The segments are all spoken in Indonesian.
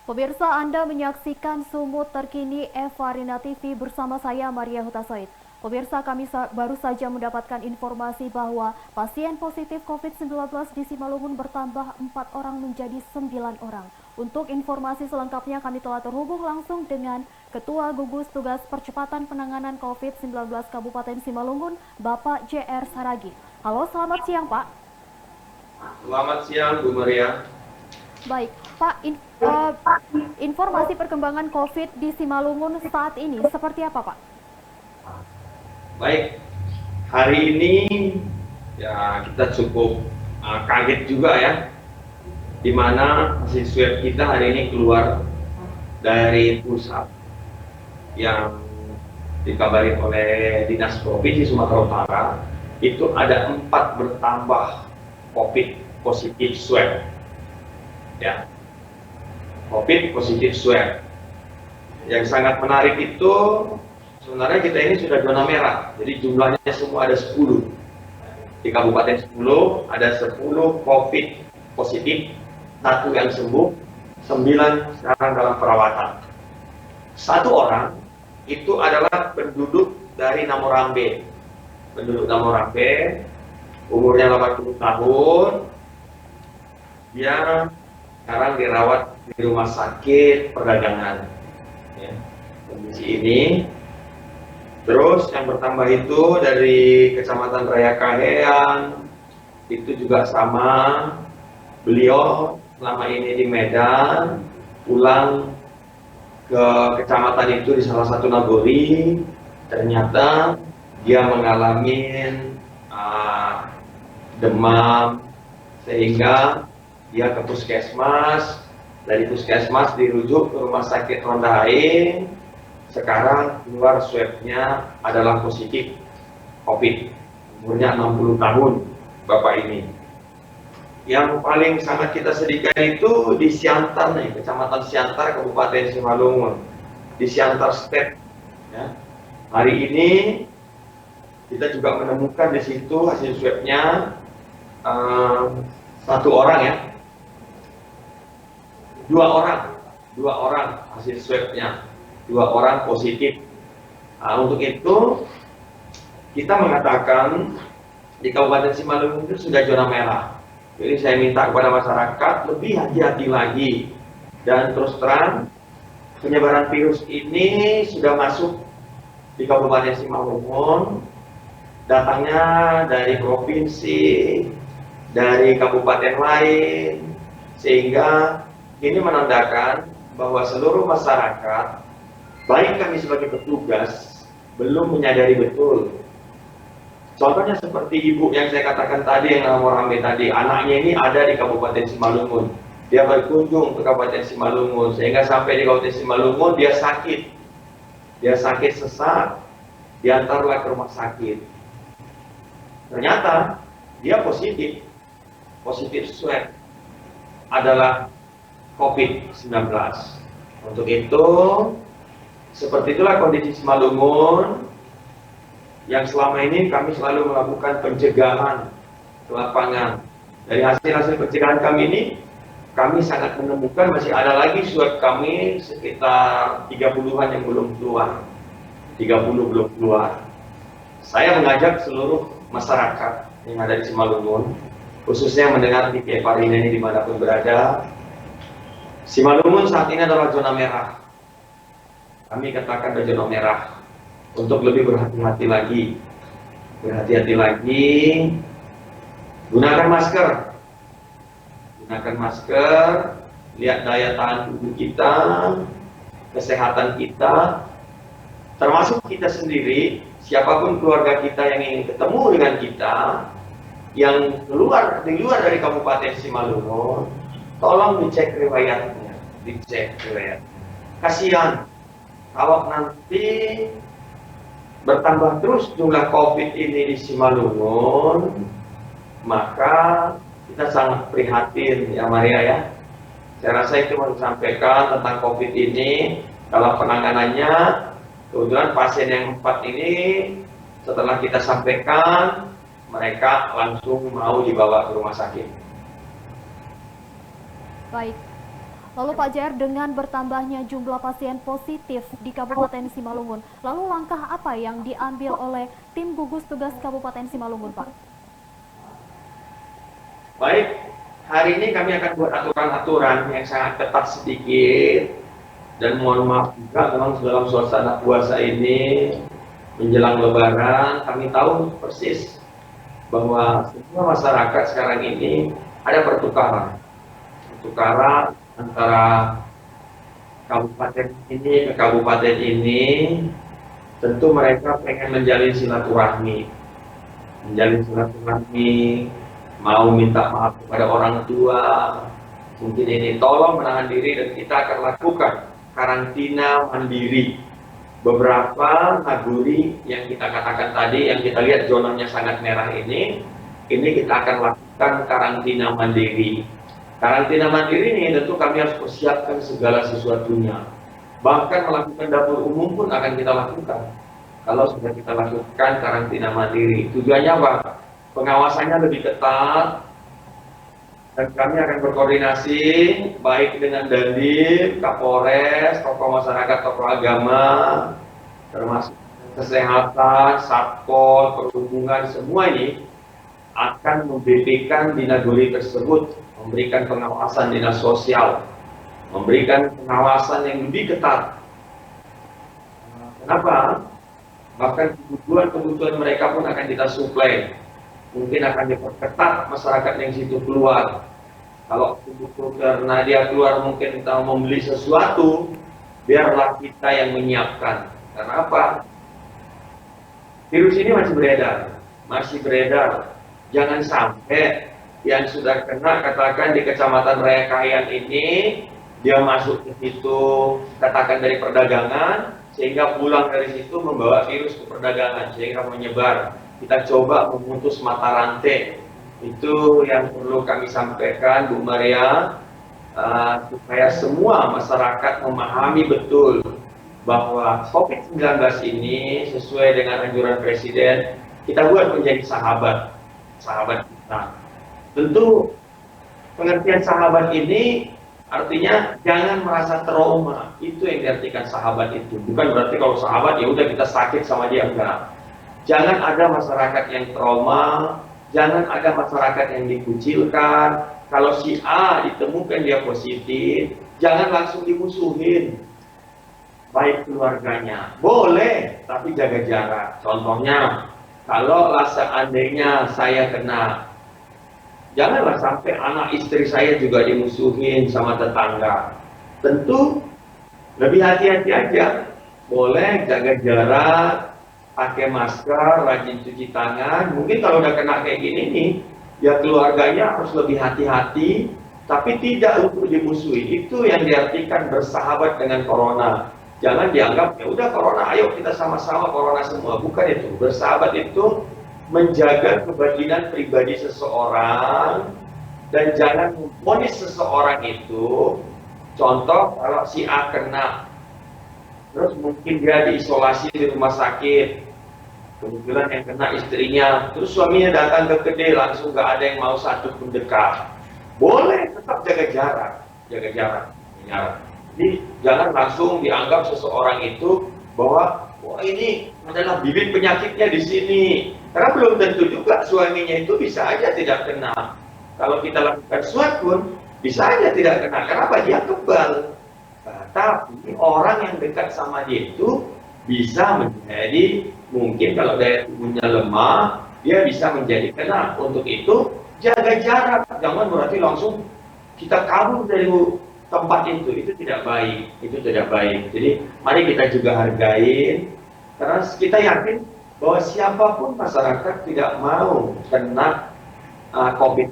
Pemirsa, Anda menyaksikan Sumut Terkini Evarina TV bersama saya Maria Hutasoid. Pemirsa, kami baru saja mendapatkan informasi bahwa pasien positif COVID-19 di Simalungun bertambah 4 orang menjadi 9 orang. Untuk informasi selengkapnya kami telah terhubung langsung dengan Ketua Gugus Tugas Percepatan Penanganan COVID-19 Kabupaten Simalungun, Bapak JR Saragi. Halo, selamat siang Pak. Selamat siang Bu Maria. Baik, Pak, informasi perkembangan COVID di Simalungun saat ini seperti apa, Pak? Baik, hari ini ya kita cukup kaget juga ya, di mana hasil swab kita hari ini keluar dari pusat yang dikabari oleh Dinas Provinsi Sumatera Utara, itu ada 4 bertambah COVID positif swab. Ya, COVID positif swab. Yang sangat menarik itu sebenarnya kita ini sudah zona merah, jadi jumlahnya semua ada 10. Di Kabupaten 10 ada 10 COVID positif, 1 yang sembuh, 9 sekarang dalam perawatan. 1 orang itu adalah penduduk dari Namorambe. Penduduk Namorambe, umurnya 80 tahun, dia sekarang dirawat di rumah sakit perdagangan ya, kondisi ini. Terus yang bertambah itu dari Kecamatan Raya Kahean, itu juga sama, beliau selama ini di Medan, pulang ke kecamatan itu di salah satu nagori, ternyata dia mengalami demam, sehingga dia ke puskesmas, dari puskesmas dirujuk ke rumah sakit Ronda Ain. Sekarang keluar swabnya adalah positif COVID, umurnya 60 tahun Bapak ini. Yang paling sangat kita sedihkan itu di Siantar nih, Kecamatan Siantar, Kabupaten Simalungun, di Siantar Step ya. Hari ini kita juga menemukan di situ hasil swabnya 1 orang ya, 2 orang hasil swabnya, 2 orang positif. Untuk itu kita mengatakan di Kabupaten Simalungun itu sudah zona merah. Jadi saya minta kepada masyarakat lebih hati-hati lagi, dan terus terang penyebaran virus ini sudah masuk di Kabupaten Simalungun, datangnya dari provinsi, dari kabupaten lain, sehingga ini menandakan bahwa seluruh masyarakat, baik kami sebagai petugas, belum menyadari betul. Contohnya seperti ibu yang saya katakan tadi, yang Namorambe tadi, anaknya ini ada di Kabupaten Simalungun. Dia berkunjung ke Kabupaten Simalungun, sehingga sampai di Kabupaten Simalungun dia sakit. Dia sakit sesak, diantarlah ke rumah sakit. Ternyata dia positif swab adalah COVID-19. Untuk itu, seperti itulah kondisi Simalungun, yang selama ini kami selalu melakukan pencegahan ke lapangan. Dari hasil-hasil pencegahan kami ini, kami sangat menemukan masih ada lagi swab kami sekitar 30-an yang belum keluar. 30 belum keluar. Saya mengajak seluruh masyarakat yang ada di Simalungun, khususnya mendengar di Evarina ini dimanapun berada, Simalungun saat ini adalah zona merah. Kami katakan ada zona merah. Untuk lebih berhati-hati lagi, gunakan masker, lihat daya tahan tubuh kita, kesehatan kita, termasuk kita sendiri, siapapun keluarga kita yang ingin ketemu dengan kita, yang di luar dari Kabupaten Simalungun, tolong dicek riwayatnya, Kasihan kalau nanti bertambah terus jumlah COVID ini di Simalungun, maka kita sangat prihatin ya Maria ya. Saya rasa itu mau disampaikan tentang COVID ini. Dalam penanganannya, kebetulan pasien yang 4 ini setelah kita sampaikan, mereka langsung mau dibawa ke rumah sakit. Baik, Lalu Pak Jair, dengan bertambahnya jumlah pasien positif di Kabupaten Simalungun, lalu langkah apa yang diambil oleh tim gugus tugas Kabupaten Simalungun, Pak? Baik, hari ini kami akan buat aturan-aturan yang sangat ketat sedikit, dan mohon maaf juga memang dalam suasana puasa ini menjelang Lebaran, kami tahu persis bahwa semua masyarakat sekarang ini ada pertukaran antara kabupaten ini ke kabupaten ini. Tentu mereka pengen menjalin silaturahmi, mau minta maaf kepada orang tua. Mungkin ini tolong menahan diri, dan kita akan lakukan karantina mandiri. Beberapa naguri yang kita katakan tadi, yang kita lihat zonanya sangat merah ini kita akan lakukan karantina mandiri. Karantina mandiri ini tentu kami harus persiapkan segala sesuatunya. Bahkan melakukan dapur umum pun akan kita lakukan. Kalau sudah kita lakukan karantina mandiri, tujuannya apa? Pengawasannya lebih ketat, dan kami akan berkoordinasi baik dengan Dandim, Kapolres, tokoh masyarakat, tokoh agama, termasuk kesehatan, satpol, perhubungan, semua ini akan membedakan di nagari tersebut, memberikan pengawasan dinas sosial, memberikan pengawasan yang lebih ketat. Kenapa? Bahkan kebutuhan mereka pun akan kita suplai. Mungkin akan diperketat masyarakat yang situ keluar. Kalau karena dia keluar mungkin kita membeli sesuatu, biarlah kita yang menyiapkan. Karena apa? Virus ini masih beredar. Jangan sampai yang sudah kena, katakan di Kecamatan Raya Kayan ini, dia masuk ke situ, katakan dari perdagangan, sehingga pulang dari situ membawa virus ke perdagangan, sehingga menyebar. Kita coba memutus mata rantai. Itu yang perlu kami sampaikan, Bu Maria, supaya semua masyarakat memahami betul bahwa COVID-19 ini sesuai dengan anjuran Presiden, kita buat menjadi sahabat kita. Tentu pengertian sahabat ini artinya jangan merasa trauma. Itu yang diartikan sahabat itu. Bukan berarti kalau sahabat ya udah kita sakit sama dia, enggak. Jangan ada masyarakat yang trauma, jangan ada masyarakat yang dikucilkan. Kalau si A ditemukan dia positif, jangan langsung dimusuhin. Baik keluarganya, boleh, tapi jaga jarak. Contohnya, kalau seandainya saya kena, janganlah sampai anak istri saya juga dimusuhin sama tetangga. Tentu lebih hati-hati aja. Boleh jaga jarak, pakai masker, rajin cuci tangan. Mungkin kalau udah kena kayak gini nih, ya keluarganya harus lebih hati-hati, tapi tidak untuk dimusuhi. Itu yang diartikan bersahabat dengan corona. Jangan dianggap, ya udah corona, ayo kita sama-sama corona semua. Bukan itu. Bersahabat itu menjaga kebajikan pribadi seseorang, dan jangan memvonis seseorang itu. Contoh, kalau si A kena, terus mungkin dia diisolasi di rumah sakit, kebetulan yang kena istrinya, terus suaminya datang ke kedai, langsung gak ada yang mau satu pun dekat. Boleh, tetap jaga jarak. Jadi jangan langsung dianggap seseorang itu bahwa wah ini adalah bibit penyakitnya di sini. Karena belum tentu juga suaminya itu bisa aja tidak kena. Kalau kita lakukan swab pun bisa aja tidak kena. Kenapa? Dia kebal. Nah, tapi orang yang dekat sama dia itu bisa menjadi, mungkin kalau daya tubuhnya lemah, dia bisa menjadi kena. Untuk itu jaga jarak. Jangan berarti langsung kita kabur dari tempat itu tidak baik. Jadi mari kita juga hargain, karena kita yakin bahwa siapapun masyarakat tidak mau kena COVID,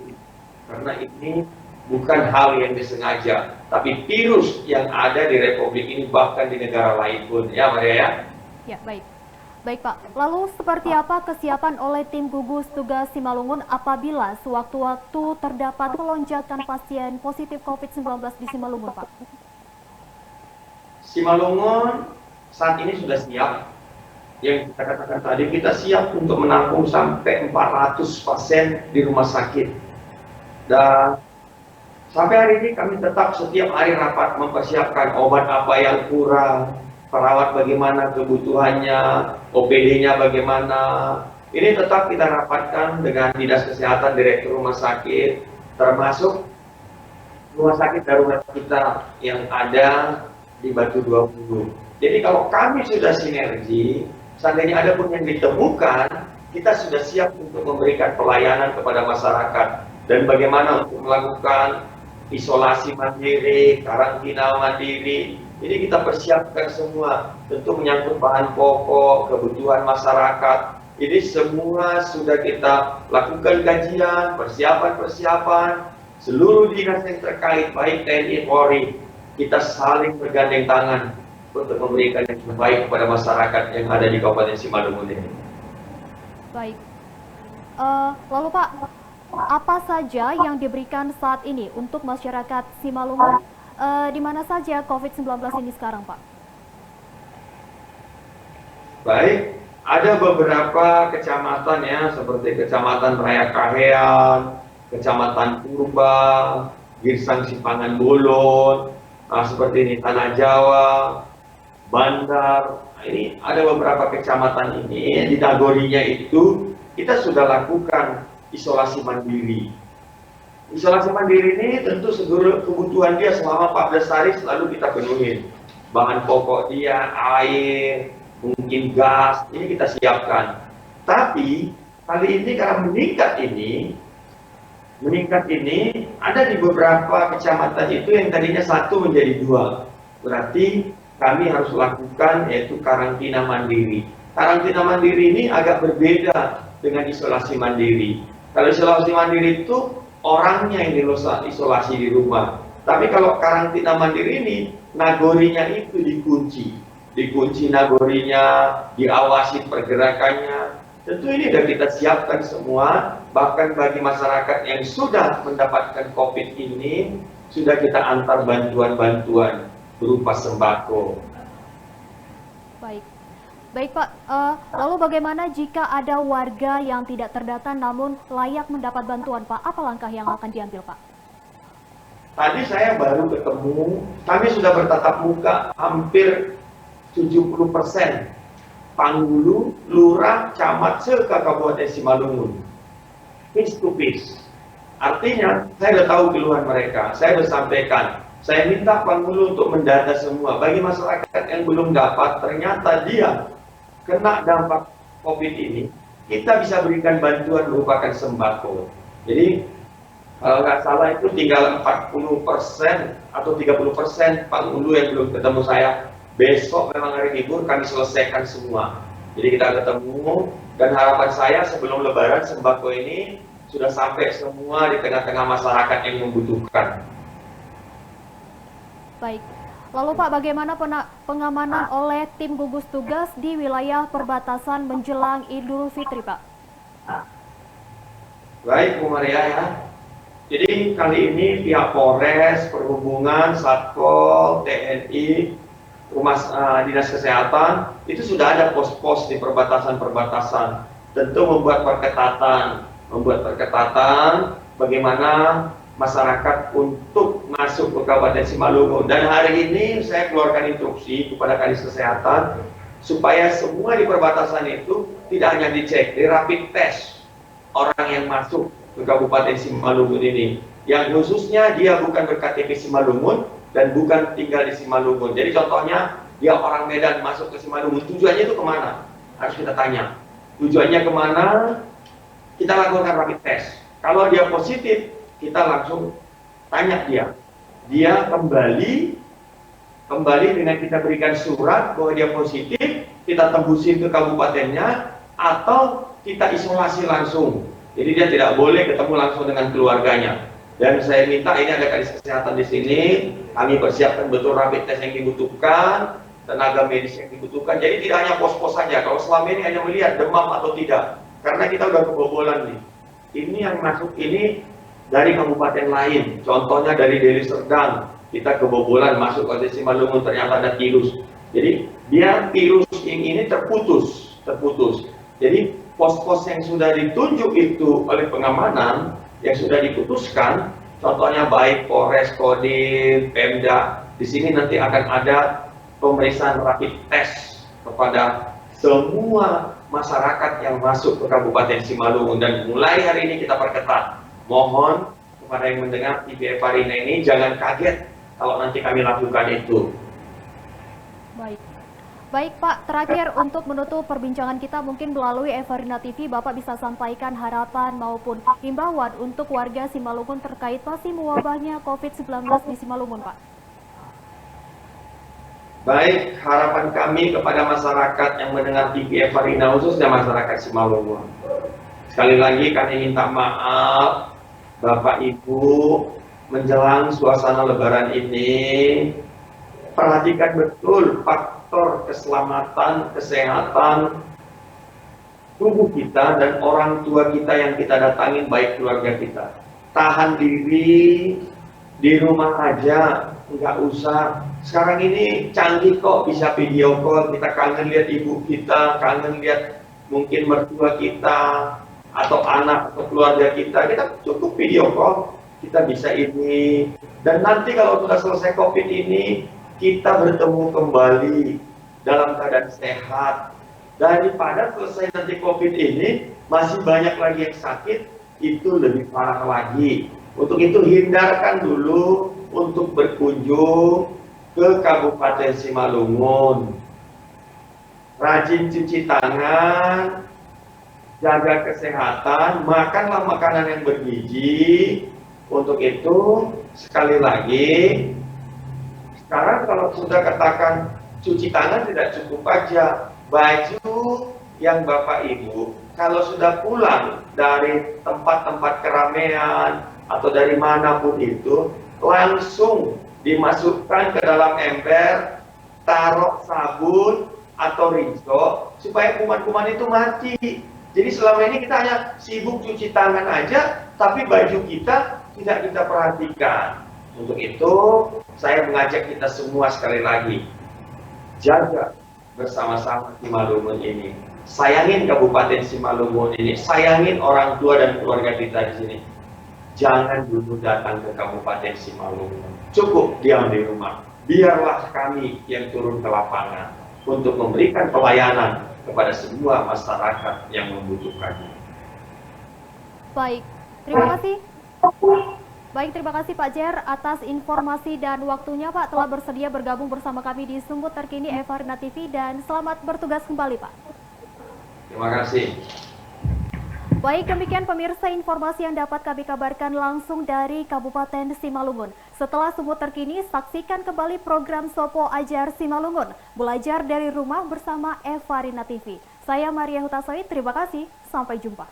karena ini bukan hal yang disengaja, tapi virus yang ada di Republik ini, bahkan di negara lain pun, ya Maria ya. Ya, baik Pak. Lalu seperti apa kesiapan oleh tim gugus tugas Simalungun apabila sewaktu-waktu terdapat lonjakan pasien positif COVID-19 di Simalungun, Pak? Simalungun saat ini sudah siap. Yang kita katakan tadi, kita siap untuk menampung sampai 400 pasien di rumah sakit. Dan Sampai hari ini kami tetap setiap hari rapat mempersiapkan obat apa yang kurang, perawat bagaimana kebutuhannya, OPD-nya bagaimana. Ini tetap kita rapatkan dengan Dinas Kesehatan, Direktur Rumah Sakit, termasuk rumah sakit darurat kita yang ada di Batu 20. Jadi kalau kami sudah sinergi, seandainya ada pun yang ditemukan, kita sudah siap untuk memberikan pelayanan kepada masyarakat. Dan bagaimana untuk melakukan isolasi mandiri, karantina mandiri. Ini kita persiapkan semua, tentu menyangkut bahan pokok, kebutuhan masyarakat. Ini semua sudah kita lakukan kajian, persiapan-persiapan, seluruh dinas yang terkait, baik TNI, Polri, kita saling bergandeng tangan untuk memberikan yang terbaik kepada masyarakat yang ada di Kabupaten Simalungun ini. Baik. Lalu Pak, apa saja yang diberikan saat ini untuk masyarakat Simalungun? Di mana saja COVID-19 ini sekarang, Pak? Baik, ada beberapa kecamatan ya, seperti Kecamatan Raya Kahean, Kecamatan Purba, Girsang Sipangan Bolon, seperti ini Tanah Jawa, Bandar. Ini ada beberapa kecamatan ini, di Nagorinya itu kita sudah lakukan isolasi mandiri. Isolasi mandiri ini tentu seluruh kebutuhan dia selama 14 hari selalu kita penuhin. Bahan pokok dia, air, mungkin gas, ini kita siapkan. Tapi kali ini karena meningkat ini ada di beberapa kecamatan itu yang tadinya 1 menjadi 2. Berarti kami harus lakukan yaitu karantina mandiri. Karantina mandiri ini agak berbeda dengan isolasi mandiri. Kalau isolasi mandiri itu orangnya yang isolasi di rumah. Tapi kalau karantina mandiri ini, nagorinya itu dikunci nagorinya, diawasi pergerakannya. Tentu ini sudah kita siapkan semua, bahkan bagi masyarakat yang sudah mendapatkan COVID ini, sudah kita antar bantuan-bantuan berupa sembako. Baik Pak, lalu bagaimana jika ada warga yang tidak terdata namun layak mendapat bantuan Pak? Apa langkah yang akan diambil Pak? Tadi saya baru ketemu, kami sudah bertatap muka hampir 70%. Panggulu, Lurah, Camat, se-Kabupaten Simalungun. Face to face. Artinya, saya sudah tahu keluhan mereka, saya sudah sampaikan. Saya minta Panggulu untuk mendata semua. Bagi masyarakat yang belum dapat, ternyata dia kena dampak COVID ini, kita bisa berikan bantuan merupakan sembako. Jadi kalau nggak salah itu tinggal 40% atau 30% Panggulu yang belum ketemu saya. Besok memang hari libur kami selesaikan semua. Jadi kita ketemu dan harapan saya sebelum Lebaran sembako ini sudah sampai semua di tengah-tengah masyarakat yang membutuhkan. Baik. Lalu Pak, bagaimana pengamanan oleh tim gugus tugas di wilayah perbatasan menjelang Idul Fitri, Pak? Baik, Bu Maria ya. Jadi kali ini pihak Polres, Perhubungan, Satpol, TNI, Dinas Kesehatan, itu sudah ada pos-pos di perbatasan-perbatasan. Tentu membuat perketatan bagaimana masyarakat untuk masuk ke Kabupaten Simalungun. Dan hari ini saya keluarkan instruksi kepada Kadis Kesehatan supaya semua di perbatasan itu tidak hanya dicek, di rapid test orang yang masuk ke Kabupaten Simalungun ini. Yang khususnya dia bukan berKTP Simalungun dan bukan tinggal di Simalungun. Jadi contohnya dia orang Medan masuk ke Simalungun, tujuannya itu kemana? Harus kita tanya. Tujuannya kemana? Kita lakukan rapid test. Kalau dia positif, kita langsung tanya dia kembali dengan kita berikan surat bahwa dia positif, kita tembusin ke kabupatennya atau kita isolasi langsung. Jadi dia tidak boleh ketemu langsung dengan keluarganya. Dan saya minta ini ada Kadis Kesehatan di sini, kami persiapkan betul rapid test yang dibutuhkan, tenaga medis yang dibutuhkan. Jadi tidak hanya pos-pos saja. Kalau selama ini hanya melihat demam atau tidak, karena kita udah kebobolan nih. Ini yang masuk ini dari kabupaten lain, contohnya dari Deli Serdang, kita kebobolan masuk ke Simalungun, ternyata ada virus. Jadi dia virus yang ini terputus. Jadi pos-pos yang sudah ditunjuk itu oleh pengamanan yang sudah diputuskan, contohnya baik Polres, Kodim, Pemda. Di sini nanti akan ada pemeriksaan rapid test kepada semua masyarakat yang masuk ke Kabupaten Simalungun, dan mulai hari ini kita perketat. Mohon kepada yang mendengar TV Evarina ini jangan kaget kalau nanti kami lakukan itu. Baik. Baik Pak, terakhir untuk menutup perbincangan kita mungkin melalui Evarina TV, Bapak bisa sampaikan harapan maupun himbauan untuk warga Simalungun terkait masih mewabahnya COVID-19 di Simalungun, Pak. Baik, harapan kami kepada masyarakat yang mendengar TV Evarina, khususnya masyarakat Simalungun. Sekali lagi kami minta maaf, Bapak Ibu, menjelang suasana Lebaran ini, perhatikan betul faktor keselamatan, kesehatan tubuh kita dan orang tua kita yang kita datangin, baik keluarga kita. Tahan diri, di rumah aja, nggak usah. Sekarang ini canggih kok, bisa video call, kita kangen lihat ibu kita, kangen lihat mungkin mertua kita, atau anak atau keluarga kita cukup video call, kita bisa ini. Dan nanti kalau sudah selesai COVID ini, kita bertemu kembali dalam keadaan sehat. Daripada selesai nanti COVID ini, masih banyak lagi yang sakit, itu lebih parah lagi. Untuk itu hindarkan dulu untuk berkunjung ke Kabupaten Simalungun. Rajin cuci tangan, jaga kesehatan, makanlah makanan yang bergizi. Untuk itu, sekali lagi, sekarang kalau sudah katakan cuci tangan tidak cukup aja. Baju yang Bapak Ibu, kalau sudah pulang dari tempat-tempat keramaian atau dari manapun itu, langsung dimasukkan ke dalam ember, taruh sabun atau rinso supaya kuman-kuman itu mati. Jadi selama ini kita hanya sibuk cuci tangan aja, tapi baju kita tidak kita perhatikan. Untuk itu, saya mengajak kita semua sekali lagi, jaga bersama-sama Simalungun ini. Sayangin Kabupaten Simalungun ini, sayangin orang tua dan keluarga kita di sini. Jangan dulu datang ke Kabupaten Simalungun. Cukup diam di rumah. Biarlah kami yang turun ke lapangan untuk memberikan pelayanan kepada semua masyarakat yang membutuhkannya. Baik, terima kasih. Baik, terima kasih Pak Jer atas informasi dan waktunya Pak telah bersedia bergabung bersama kami di Sumut Terkini Evarina TV, dan selamat bertugas kembali Pak. Terima kasih. Baik, demikian pemirsa informasi yang dapat kami kabarkan langsung dari Kabupaten Simalungun. Setelah Sumut Terkini, saksikan kembali program Sopo Ajar Simalungun, belajar dari rumah bersama Evarina TV. Saya Maria Hutasoid, terima kasih, sampai jumpa.